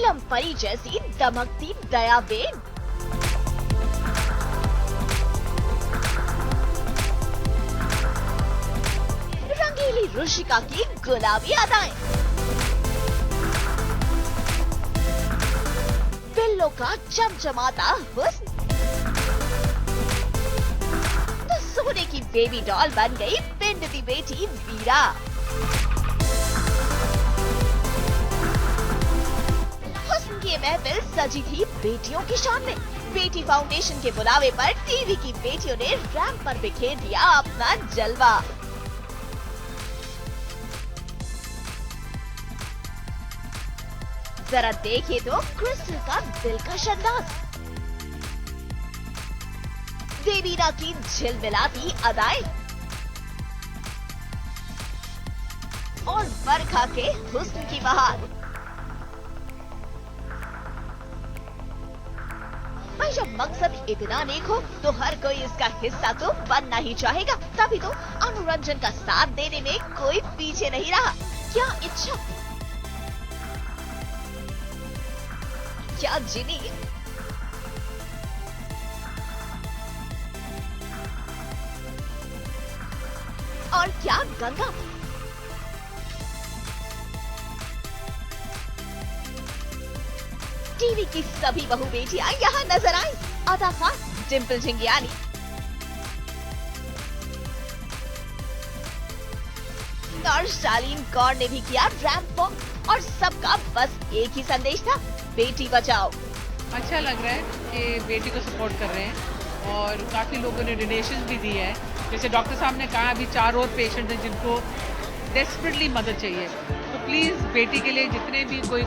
नीलम परी जैसी दमकती दयाबेन। रंगीली रुशिका की गुलाबी अदाएं। बिल्लो का चमचमाता हुस्न। तो सोने की बेबी डॉल बन गई पिंड दी बेटी वीरा। हुस्न की महफिल सजी थी बेटियों की शान में। बेटी फाउंडेशन के बुलावे पर टीवी की बेटियों ने रैंप पर बिखेर दिया अपना जलवा। जरा देखिए तो क्रिस्टल का दिलकश अंदाज, देवीरा की झिलमिलाती अदाएं और बरखा के हुस्न की बहार। भाई जब मकसद इतना नेक हो तो हर कोई इसका हिस्सा तो बनना ही चाहेगा। तभी तो अनुरंजन का साथ देने में कोई पीछे नहीं रहा। क्या इच्छा, क्या जिनी, और क्या गंगा। टीवी की सभी बहू बेटियां यहाँ नजर आई। अदा खान, डिम्पल झिंगियानी, और शालीन कौर ने भी किया रैंप वॉक और सबका बस एक ही संदेश था, बेटी बचाओ। अच्छा लग रहा है कि बेटी को सपोर्ट कर रहे हैं और काफ़ी लोगों ने डोनेशन भी दी है। जैसे डॉक्टर साहब ने कहा अभी 4 और पेशेंट हैं जिनको डेस्परेटली मदद चाहिए, तो प्लीज़ बेटी के लिए जितने भी कोई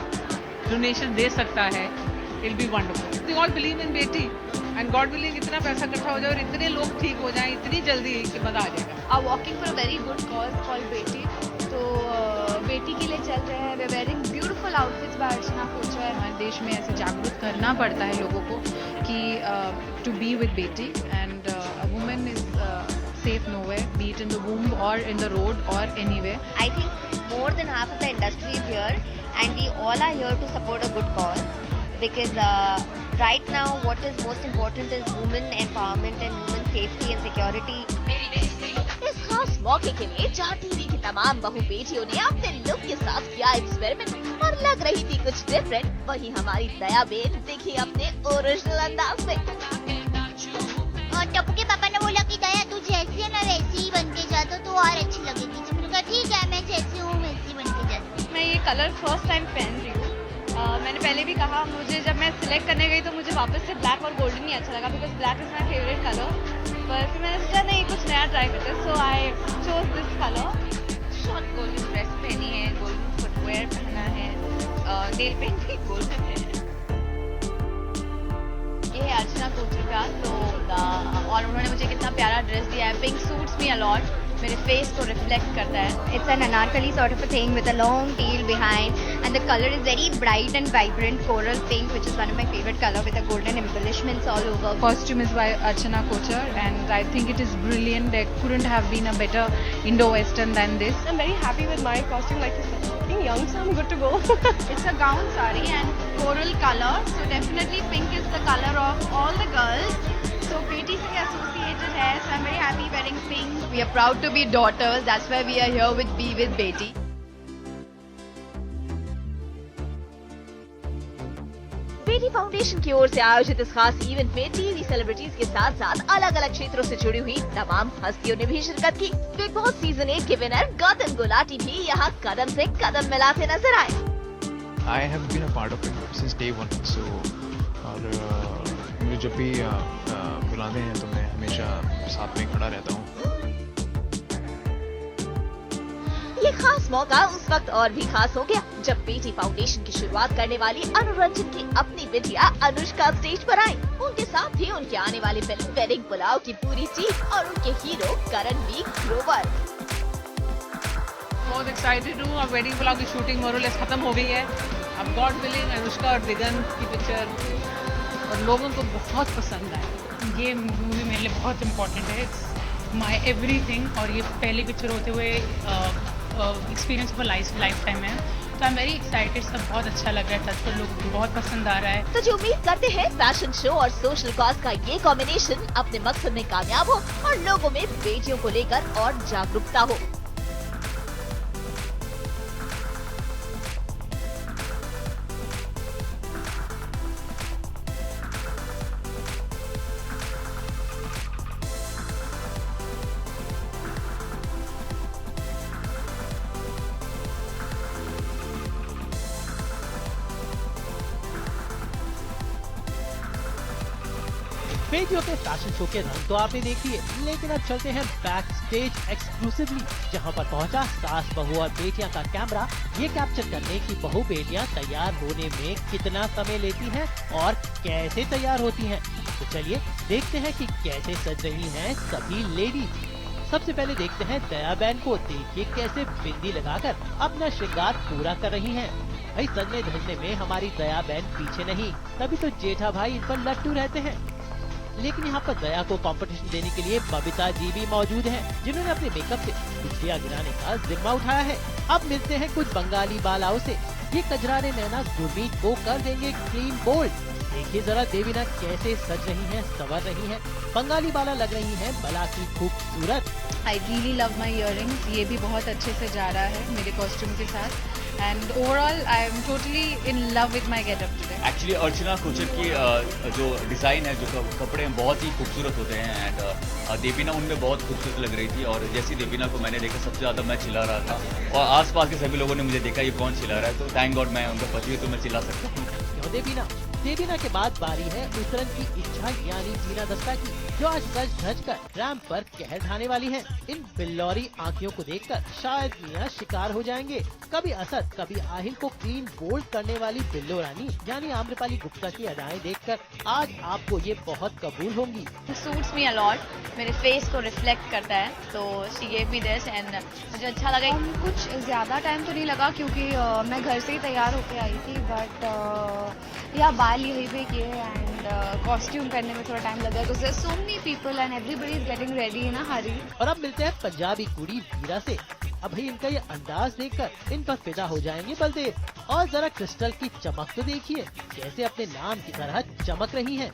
डोनेशन दे सकता है, it will be wonderful. We all believe in Beti and God willing इतना पैसा इकट्ठा हो जाए और इतने लोग ठीक हो जाएं इतनी जल्दी कि मजा आ जाएगा। Are walking for a very good cause called Beti. तो बेटी के लिए चल रहे हैं। We wearing beautiful outfits by Archana Kochhar. हमारे देश में ऐसे जागरूक करना पड़ता है लोगों को कि टू बी विद बेटी and a woman is safe nowhere, be it in the womb or in the road or anywhere. I think more than half of the industry is here and we all are here to support a good cause because right now what is most important is women empowerment and women safety and security. इस खास मौके के लिए जहाँ TV की तमाम बहू बेटियों ने अपने लुक के साथ किया एक्सपेरिमेंट और लग रही थी कुछ डिफरेंट, वहीं हमारी दयाबेन दिखी अपने ओरिजिनल अंदाज में। और टप्पू के पापा ने बोला कि दया तू जैसी है ना वैसी ही बन के जा तो और अच्छी लगेगी। मैंने कहा ठीक है मैं जैसी हूँ वैसी बन के जाती। मैं ये कलर फर्स्ट टाइम पहन रही हूँ। मैंने पहले भी कहा, मुझे जब मैं सिलेक्ट करने गई तो मुझे वापस से ब्लैक और गोल्डन ही अच्छा लगा because black is my favourite colour. पर फिर मैंने सोचा नहीं कुछ नया ट्राई करते, so I chose this colour. Short golden dress पहनी है, गोल्डन फुटवेयर पहना है, नेल पेंट भी गोल्डन है। ये है अर्चना कोचर का, तो और उन्होंने मुझे कितना प्यारा ड्रेस दिया है। पिंक सूट्स मी अलॉट, मेरे फेस को रिफ्लेक्ट करता है। It's an anarkali sort of a thing with a long tail behind and the color is very bright and vibrant coral pink which is one of my favorite color with the golden embellishments all over. Costume is by Archana Kochar and I think it is brilliant. There couldn't have been a better Indo-Western than this. I'm very happy with my costume, like you said. Looking young, so I'm good to go. It's a gown sari and coral color, so definitely pink is the color of all the girls. So Beti se associated hai, so I'm very happy wearing pink. We are proud to be daughters. That's why we are here with Be with Beti. बेटी foundation की ओर से आयोजित इस खास event में TV celebrities के साथ साथ अलग अलग क्षेत्रों से जुड़ी हुई तमाम हस्तियों ने भी शिरकत की। बिग बॉस सीजन 8 के विनर गौतम गुलाटी भी यहाँ कदम से कदम मिलाते नजर आए। I have been a part of it since day one. So और मुझे जब भी बुलाते हैं तो मैं हमेशा साथ में खड़ा रहता हूँ। ये खास मौका उस वक्त और भी खास हो गया जब बेटी फाउंडेशन की शुरुआत करने वाली अनुरंजन की अपनी बिटिया अनुष्का स्टेज पर आई। उनके साथ ही उनके आने वाली फिल्म वेडिंग पुलाव की पूरी टीम और उनके हीरो करणवीर ग्रोवर। बहुत एक्साइटेड हूँ। अब वेडिंग पुलाव की शूटिंग मोरलेस खत्म हो गई है। अब गॉड विलिंग अनुष्का और दिगंत की पिक्चर और लोगों को बहुत पसंद आए। ये मूवी मेरे लिए बहुत इम्पोर्टेंट है। इट्स माई एवरीथिंग और ये पहली पिक्चर होते हुए एक्सपीरियंस ऑफ लाइफ टाइम है तो आई एम वेरी एक्साइटेड, सब बहुत अच्छा लग रहा है, सबको लोगों को बहुत पसंद आ रहा है। तो जो उम्मीद करते हैं फैशन शो और सोशल कॉज का ये कॉम्बिनेशन अपने मकसद में कामयाब हो और लोगों में बेटियों को लेकर और जागरूकता हो। बेटियों के फैशन शो के रंग तो आपने देख लिए, लेकिन अब चलते हैं बैक स्टेज एक्सक्लूसिवली, जहां पर पहुंचा सास बहू और बेटियां का कैमरा ये कैप्चर करने की बहू बेटियां तैयार होने में कितना समय लेती हैं और कैसे तैयार होती हैं। तो चलिए देखते हैं कि कैसे सज रही हैं सभी लेडीज। सबसे पहले देखते हैं दया बहन को, देखिए कैसे बिंदी लगाकर अपना श्रृंगार पूरा कर रही हैं। भाई सजने धजने में हमारी दया बहन पीछे नहीं, तभी तो जेठा भाई इन पर लट्टू रहते हैं। लेकिन यहाँ पर दया को कंपटीशन देने के लिए बबीता जी भी मौजूद हैं, जिन्होंने अपने मेकअप से खुशियाँ गिराने का जिम्मा उठाया है। अब मिलते हैं कुछ बंगाली बालाओं से, ये कजरारे नैना गुरमीत को कर देंगे क्लीन बोल्ड। देखिए जरा देवीना कैसे सज रही हैं, संवर रही हैं, बंगाली बाला लग रही हैं भला की खूबसूरत। I really love my earrings, ये भी बहुत अच्छे से जा रहा है मेरे कॉस्ट्यूम के साथ। And overall I am totally in love with my getup today. Actually Archana Kochhar की जो डिज़ाइन है, जो कपड़े हैं बहुत ही खूबसूरत होते हैं एंड देवीना उनमें बहुत खूबसूरत लग रही थी। और जैसी देवीना को मैंने देखा सबसे ज़्यादा मैं चिल्ला रहा था और आसपास के सभी लोगों ने मुझे देखा ये कौन चिल्ला रहा है, तो थैंक गॉड मैं उनका पति हूँ तो मैं चिल्ला सकता हूँ। क्यों देवीना के बाद बारी है उतरन की इच्छा यानी टीना दस्ता की, जो आज सज धज कर रैंप पर कहर ढाने वाली हैं। इन बिल्लौरी आंखियों को देखकर शायद मियां शिकार हो जाएंगे। कभी असद कभी आहिल को क्लीन बोल्ड करने वाली बिल्लो रानी यानी आम्रपाली गुप्ता की अदाएं देखकर आज आपको ये बहुत कबूल होंगी। सूट्स मी अलॉट, मेरे फेस को रिफ्लेक्ट करता है, तो she gave me this and मुझे अच्छा लगा। कुछ ज़्यादा टाइम तो नहीं लगा क्योंकि मैं घर से ही तैयार होकर आई थी, बट या बाल यही पे किए एंड कॉस्ट्यूम करने में थोड़ा टाइम लगा because there so many people and everybody is getting ready in a hurry. और अब मिलते हैं पंजाबी कुड़ी वीरा से। अब भाई इनका ये अंदाज देखकर इन पर फिदा हो जाएंगे बलदेव। और जरा क्रिस्टल की चमक तो देखिए, कैसे अपने नाम की तरह चमक रही हैं।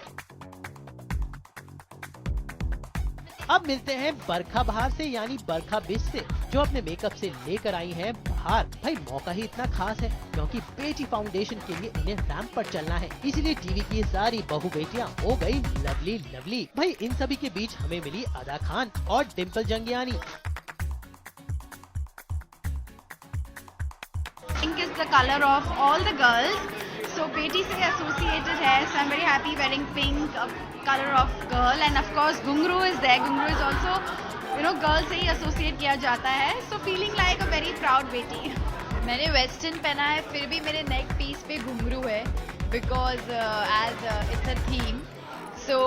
अब मिलते हैं बरखा बहार से यानी बरखा बिस से, जो अपने मेकअप से लेकर आई हैं बहार। भाई मौका ही इतना खास है क्योंकि बेटी फाउंडेशन के लिए इन्हें रैंप पर चलना है, इसलिए टीवी की सारी बहू बेटियां हो गई लवली लवली। भाई इन सभी के बीच हमें मिली अदा खान और Dimple जंगियानी। Pink is the color of all the girls. So बेटी से associated है. So I'm very happy wearing pink, color of girl, and of course घुंघरू is there. घुंघरू is also girl से ही associate किया जाता है. So feeling like a very proud बेटी. मैंने वेस्टर्न पहना है, फिर भी मेरे नेक पीस पे घुंघरू है because as it's a theme. So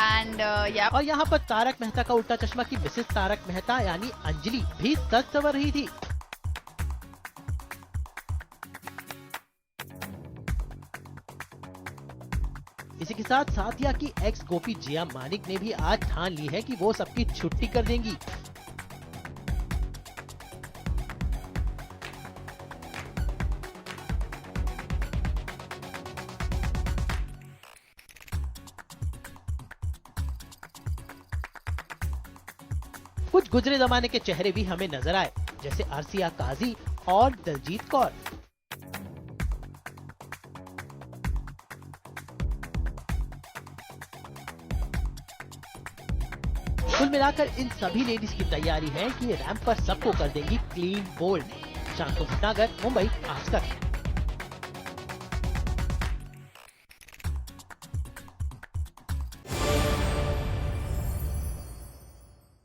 and yeah. और यहाँ पर तारक मेहता का उल्टा चश्मा की मिसेस तारक मेहता यानी अंजलि भी सज संवर रही थी। इसी के साथ साथिया की एक्स गोपी जिया मानिक ने भी आज ठान ली है कि वो सबकी छुट्टी कर देंगी। कुछ गुजरे जमाने के चेहरे भी हमें नजर आए, जैसे आरसिया काजी और दलजीत कौर। कुल मिलाकर इन सभी लेडीज की तैयारी है कि ये रैंप पर सबको कर देंगी क्लीन बोल्ड। शांतो भटनागर, मुंबई, आज तक।